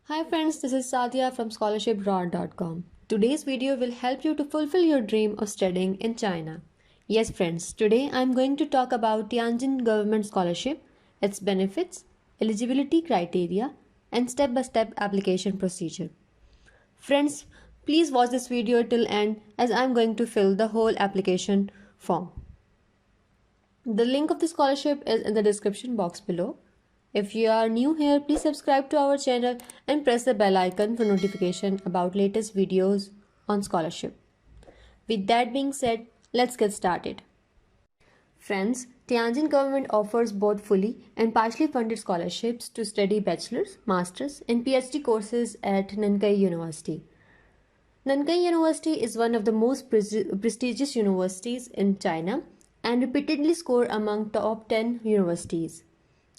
Hi friends, this is Sadia from scholarshipdrawr.com. Today's video will help you to fulfill your dream of studying in China. Yes friends, today I am going to talk about Tianjin Government Scholarship, its benefits, eligibility criteria, and step-by-step application procedure. Friends, please watch this video till end as I am going to fill the whole application form. The link of the scholarship is in the description box below. If you are new here, please subscribe to our channel and press the bell icon for notification about latest videos on scholarship. With that being said, let's get started. Friends, Tianjin government offers both fully and partially funded scholarships to study bachelor's, master's and PhD courses at Nankai University. Nankai University is one of the most prestigious universities in China and repeatedly scored among top 10 universities.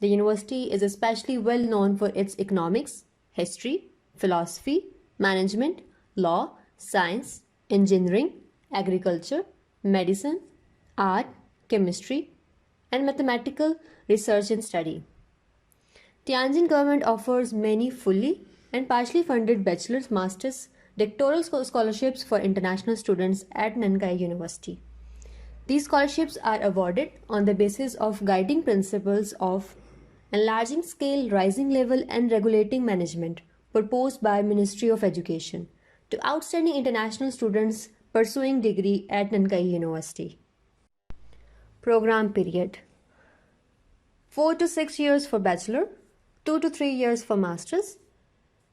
The university is especially well known for its economics, history, philosophy, management, law, science, engineering, agriculture, medicine, art, chemistry, and mathematical research and study. Tianjin government offers many fully and partially funded bachelor's, master's, doctoral scholarships for international students at Nankai University. These scholarships are awarded on the basis of guiding principles of enlarging scale, rising level and regulating management proposed by Ministry of Education to outstanding international students pursuing degree at Nankai University. Program period 4 to 6 years for bachelor, 2 to 3 years for masters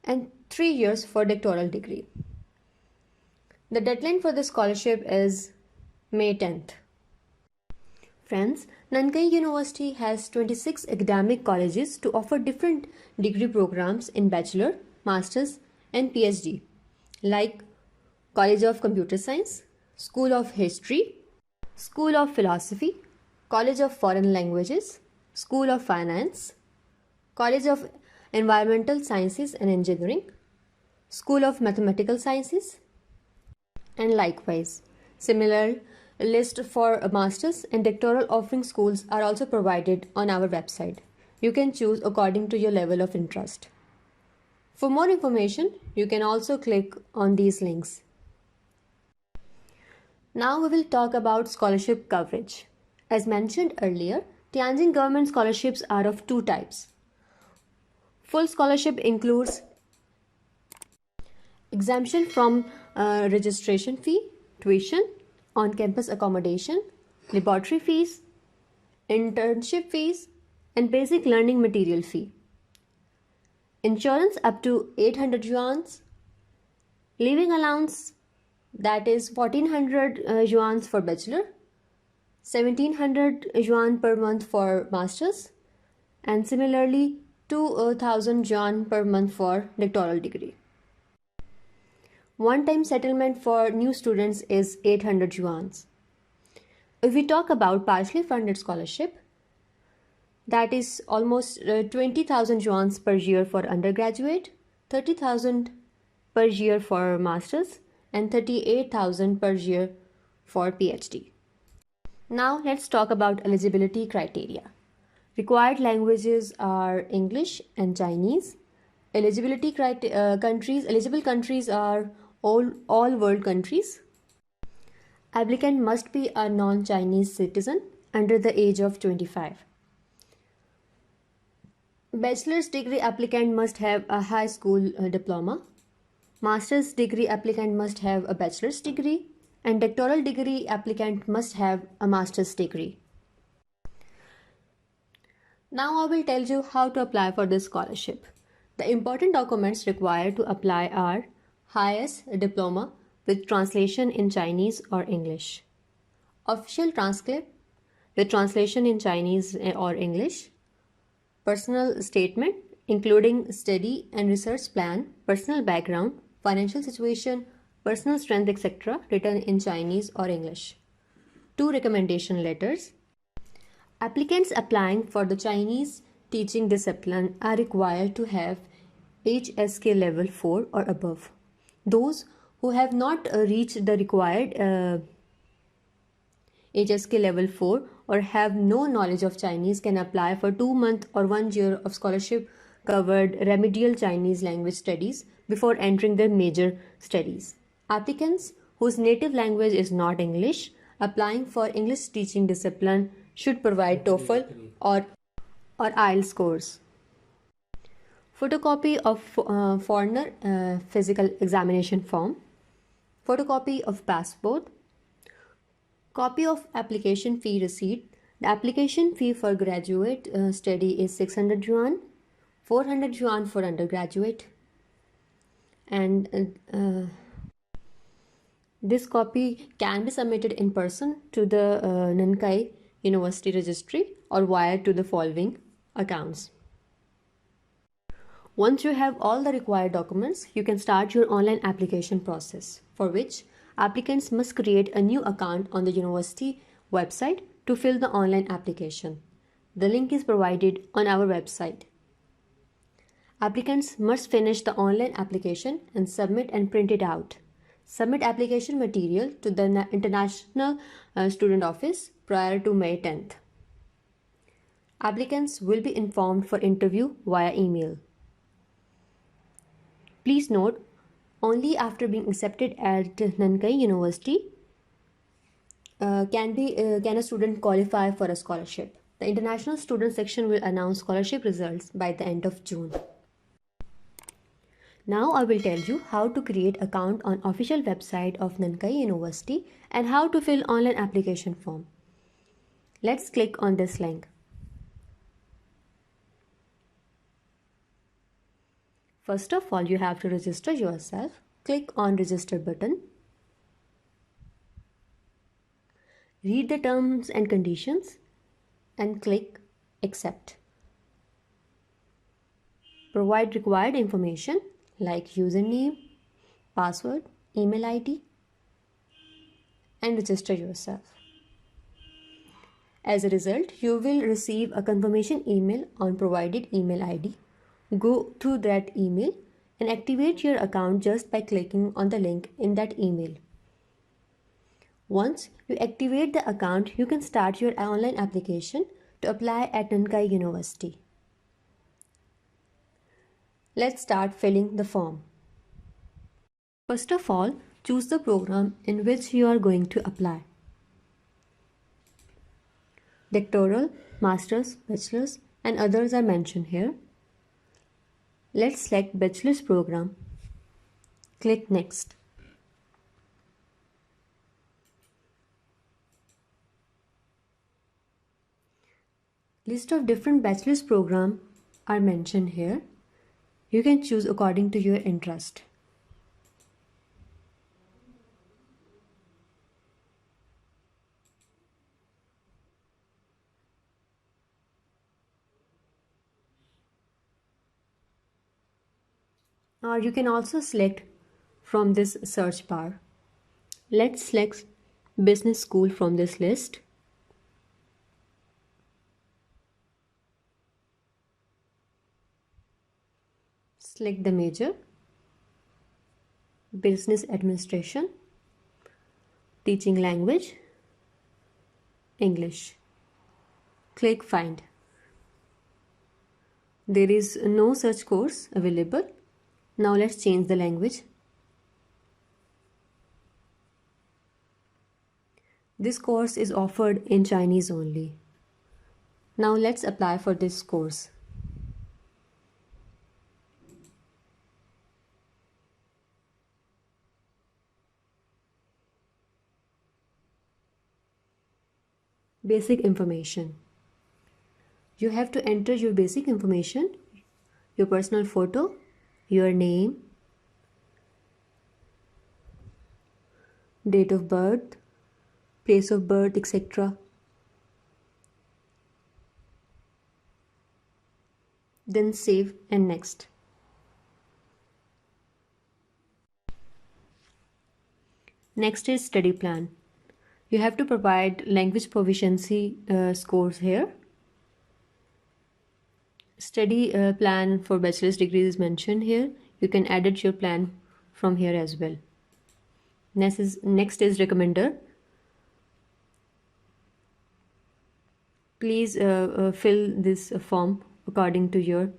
and 3 years for doctoral degree. The deadline for the scholarship is May 10th. Friends, Nankai University has 26 academic colleges to offer different degree programs in bachelor, master's and PhD, like College of Computer Science, School of History, School of Philosophy, College of Foreign Languages, School of Finance, College of Environmental Sciences and Engineering, School of Mathematical Sciences, and likewise. Similar list for masters and doctoral offering schools are also provided on our website. You can choose according to your level of interest. For more information, you can also click on these links. Now we will talk about scholarship coverage. As mentioned earlier, Tianjin government scholarships are of two types. Full scholarship includes exemption from registration fee, tuition, on-campus accommodation, laboratory fees, internship fees, and basic learning material fee. Insurance up to 800 yuans, living allowance that is 1400 yuans for bachelor, 1700 yuan per month for masters, and similarly 2000 yuan per month for doctoral degree. One-time settlement for new students is 800 yuans. If we talk about partially funded scholarship, that is almost 20,000 yuans per year for undergraduate, 30,000 per year for masters, and 38,000 per year for PhD. Now let's talk about eligibility criteria. Required languages are English and Chinese. Eligible countries are all world countries. Applicant must be a non-Chinese citizen under the age of 25. Bachelor's degree applicant must have a high school diploma. Master's degree applicant must have a bachelor's degree, and doctoral degree applicant must have a master's degree. Now I will tell you how to apply for this scholarship. The important documents required to apply are highest diploma with translation in Chinese or English, official transcript with translation in Chinese or English, personal statement including study and research plan, personal background, financial situation, personal strength, etc. written in Chinese or English, 2 recommendation letters. Applicants applying for the Chinese teaching discipline are required to have HSK level 4 or above. Those who have not reached the required HSK level 4 or have no knowledge of Chinese can apply for 2 months or 1 year of scholarship covered remedial Chinese language studies before entering their major studies. Applicants whose native language is not English applying for English teaching discipline should provide TOEFL or IELTS scores. Photocopy of foreigner physical examination form, photocopy of passport, copy of application fee receipt. The application fee for graduate study is 600 yuan, 400 yuan for undergraduate, and this copy can be submitted in person to the Nankai University Registry or wired to the following accounts. Once you have all the required documents, you can start your online application process, for which applicants must create a new account on the university website to fill the online application. The link is provided on our website. Applicants must finish the online application and submit and print it out. Submit application material to the International Student Office prior to May 10th. Applicants will be informed for interview via email. Please note, only after being accepted at Nankai University can a student qualify for a scholarship. The International Student Section will announce scholarship results by the end of June. Now I will tell you how to create account on official website of Nankai University and how to fill online application form. Let's click on this link. First of all, you have to register yourself. Click on register button. Read the terms and conditions and click accept. Provide required information like username, password, email ID, and register yourself. As a result, you will receive a confirmation email on provided email ID. Go to that email and activate your account just by clicking on the link in that email. Once you activate the account, you can start your online application to apply at Nankai University. Let's start filling the form. First of all, choose the program in which you are going to apply. Doctoral, Master's, Bachelor's, and others are mentioned here. Let's select Bachelor's program. Click Next. List of different bachelor's programs are mentioned here. You can choose according to your interest. Or you can also select from this search bar. Let's select business school from this list. Select the major, business administration, teaching language, English. Click find. There is no such course available. Now let's change the language. This course is offered in Chinese only. Now let's apply for this course. Basic information. You have to enter your basic information, your personal photo, your name, date of birth, place of birth, etc. Then save and next. Next is study plan. You have to provide language proficiency scores here. Study plan for bachelor's degree is mentioned here. You can edit your plan from here as well. Next is recommender. Please fill this form according to your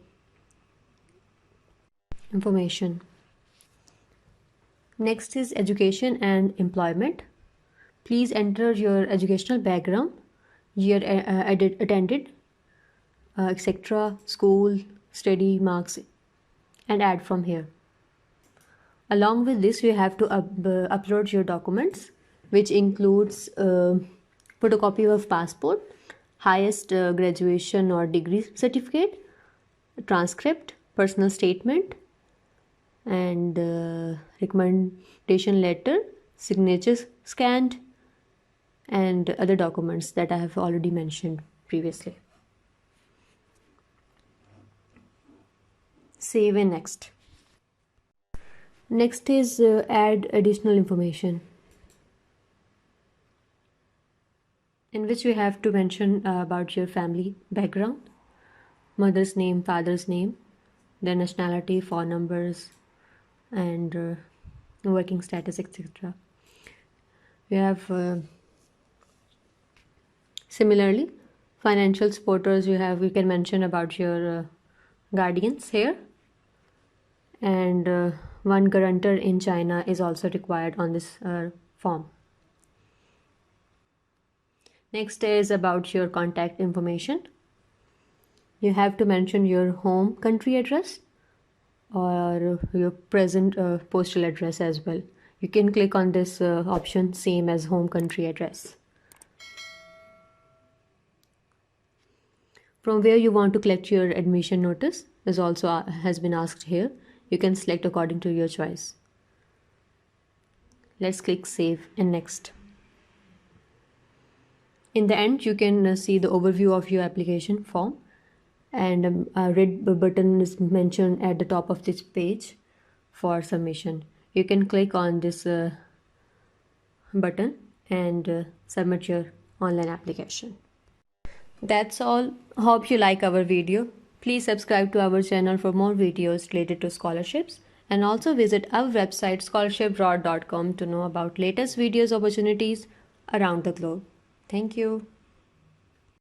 information. Next is education and employment. Please enter your educational background, year attended, etc., school, study, marks, and add from here. Along with this, you have to upload your documents, which includes photocopy of passport, highest graduation or degree certificate, transcript, personal statement, and recommendation letter, signatures scanned, and other documents that I have already mentioned previously. Save and next. Next is add additional information, in which we have to mention about your family background, mother's name, father's name, their nationality, phone numbers, and working status, etc. We have similarly financial supporters. You can mention about your guardians here, and one guarantor in China is also required on this form. Next is about your contact information. You have to mention your home country address or your present postal address as well. You can click on this option, same as home country address. From where you want to collect your admission notice is also has been asked here. You can select according to your choice. Let's click save and next. In the end, you can see the overview of your application form, and a red button is mentioned at the top of this page for submission. You can click on this button and submit your online application. That's all. Hope you like our video. Please subscribe to our channel for more videos related to scholarships, and also visit our website scholarshipabroad.com to know about latest videos opportunities around the globe. Thank you.